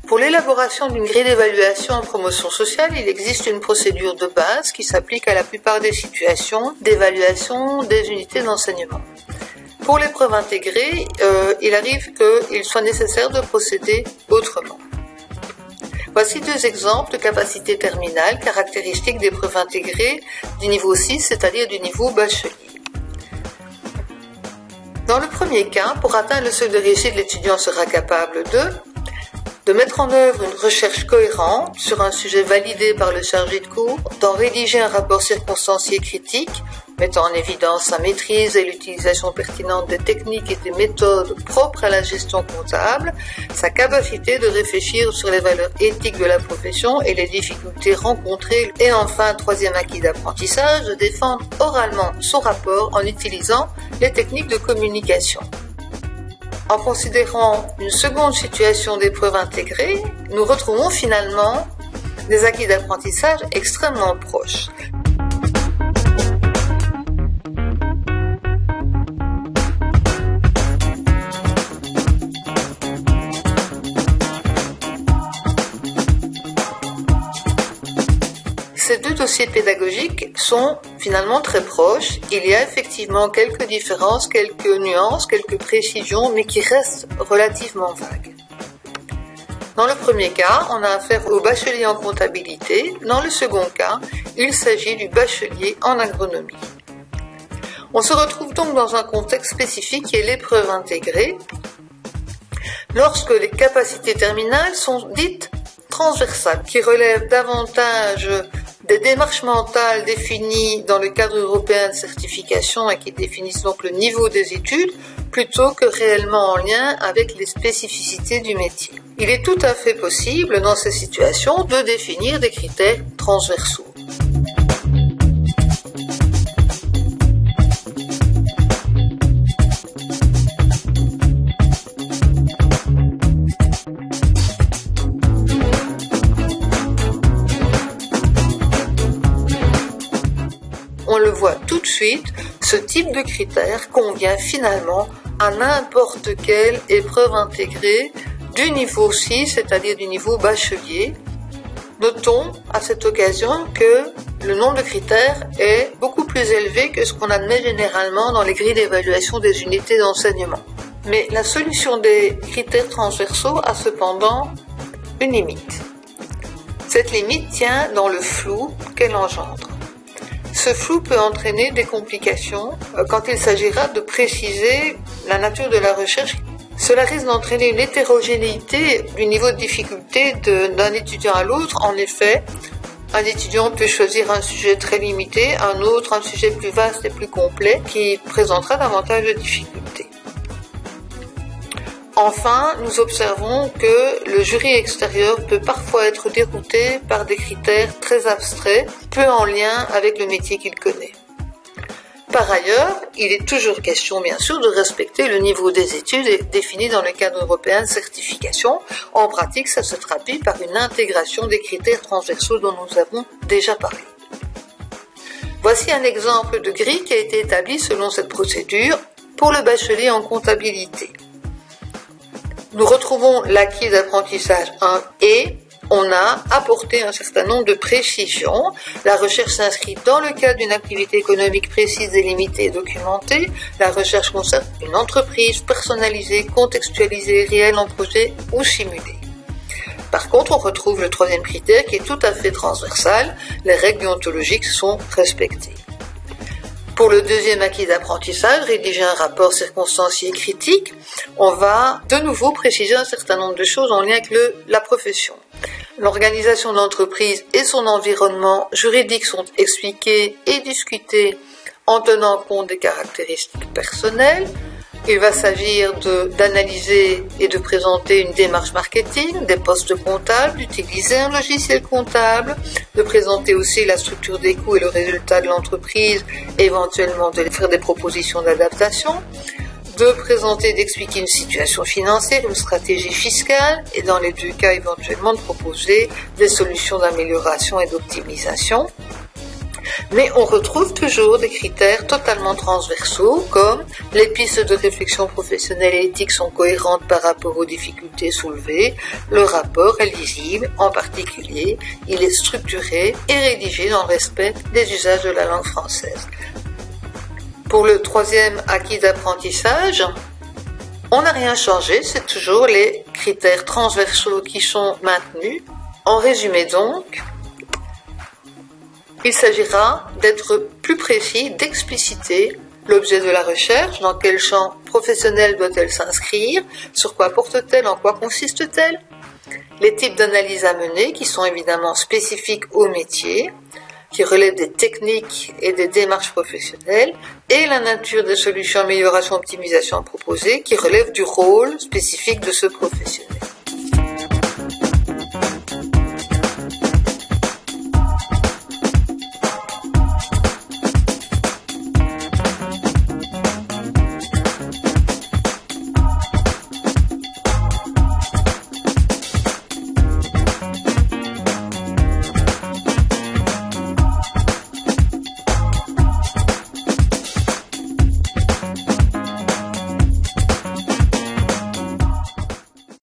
Pour l'élaboration d'une grille d'évaluation en promotion sociale, il existe une procédure de base qui s'applique à la plupart des situations d'évaluation des unités d'enseignement. Pour l'épreuve intégrée, il arrive qu'il soit nécessaire de procéder autrement. Voici deux exemples de capacité terminale caractéristiques d'épreuves intégrées du niveau 6, c'est-à-dire du niveau bachelier. Dans le premier cas, pour atteindre le seuil de réussite, l'étudiant sera capable de mettre en œuvre une recherche cohérente sur un sujet validé par le chargé de cours, d'en rédiger un rapport circonstancié critique, mettant en évidence sa maîtrise et l'utilisation pertinente des techniques et des méthodes propres à la gestion comptable, sa capacité de réfléchir sur les valeurs éthiques de la profession et les difficultés rencontrées, et enfin, troisième acquis d'apprentissage, de défendre oralement son rapport en utilisant les techniques de communication. En considérant une seconde situation d'épreuve intégrée, nous retrouvons finalement des acquis d'apprentissage extrêmement proches. Ces deux dossiers pédagogiques sont finalement très proches. Il y a effectivement quelques différences, quelques nuances, quelques précisions, mais qui restent relativement vagues. Dans le premier cas, on a affaire au bachelier en comptabilité. Dans le second cas, il s'agit du bachelier en agronomie. On se retrouve donc dans un contexte spécifique qui est l'épreuve intégrée, lorsque les capacités terminales sont dites transversales, qui relèvent davantage des démarches mentales définies dans le cadre européen de certification et qui définissent donc le niveau des études, plutôt que réellement en lien avec les spécificités du métier. Il est tout à fait possible dans ces situations de définir des critères transversaux. On le voit tout de suite, ce type de critère convient finalement à n'importe quelle épreuve intégrée du niveau 6, c'est-à-dire du niveau bachelier. Notons à cette occasion que le nombre de critères est beaucoup plus élevé que ce qu'on admet généralement dans les grilles d'évaluation des unités d'enseignement. Mais la solution des critères transversaux a cependant une limite. Cette limite tient dans le flou qu'elle engendre. Ce flou peut entraîner des complications quand il s'agira de préciser la nature de la recherche. Cela risque d'entraîner une hétérogénéité du niveau de difficulté d'un étudiant à l'autre. En effet, un étudiant peut choisir un sujet très limité, un autre un sujet plus vaste et plus complet qui présentera davantage de difficultés. Enfin, nous observons que le jury extérieur peut parfois être dérouté par des critères très abstraits, peu en lien avec le métier qu'il connaît. Par ailleurs, il est toujours question, bien sûr, de respecter le niveau des études défini dans le cadre européen de certification. En pratique, ça se traduit par une intégration des critères transversaux dont nous avons déjà parlé. Voici un exemple de grille qui a été établi selon cette procédure pour le bachelier en comptabilité. Nous retrouvons l'acquis d'apprentissage 1 et on a apporté un certain nombre de précisions. La recherche s'inscrit dans le cadre d'une activité économique précise, délimitée et documentée. La recherche concerne une entreprise personnalisée, contextualisée, réelle en projet ou simulée. Par contre, on retrouve le troisième critère qui est tout à fait transversal. Les règles déontologiques sont respectées. Pour le deuxième acquis d'apprentissage, rédiger un rapport circonstancié critique, on va de nouveau préciser un certain nombre de choses en lien avec la profession. L'organisation de l'entreprise et son environnement juridique sont expliqués et discutés en tenant compte des caractéristiques personnelles. Il va s'agir d'analyser et de présenter une démarche marketing, des postes comptables, d'utiliser un logiciel comptable, de présenter aussi la structure des coûts et le résultat de l'entreprise, et éventuellement de faire des propositions d'adaptation, de présenter et d'expliquer une situation financière, une stratégie fiscale, et dans les deux cas éventuellement de proposer des solutions d'amélioration et d'optimisation. Mais on retrouve toujours des critères totalement transversaux comme les pistes de réflexion professionnelle et éthique sont cohérentes par rapport aux difficultés soulevées, le rapport est lisible, en particulier, il est structuré et rédigé dans le respect des usages de la langue française. Pour le troisième acquis d'apprentissage, on n'a rien changé, c'est toujours les critères transversaux qui sont maintenus. En résumé donc, il s'agira d'être plus précis, d'expliciter l'objet de la recherche, dans quel champ professionnel doit-elle s'inscrire, sur quoi porte-t-elle, en quoi consiste-t-elle, les types d'analyses à mener qui sont évidemment spécifiques au métier, qui relèvent des techniques et des démarches professionnelles, et la nature des solutions amélioration optimisation proposées qui relèvent du rôle spécifique de ce professionnel.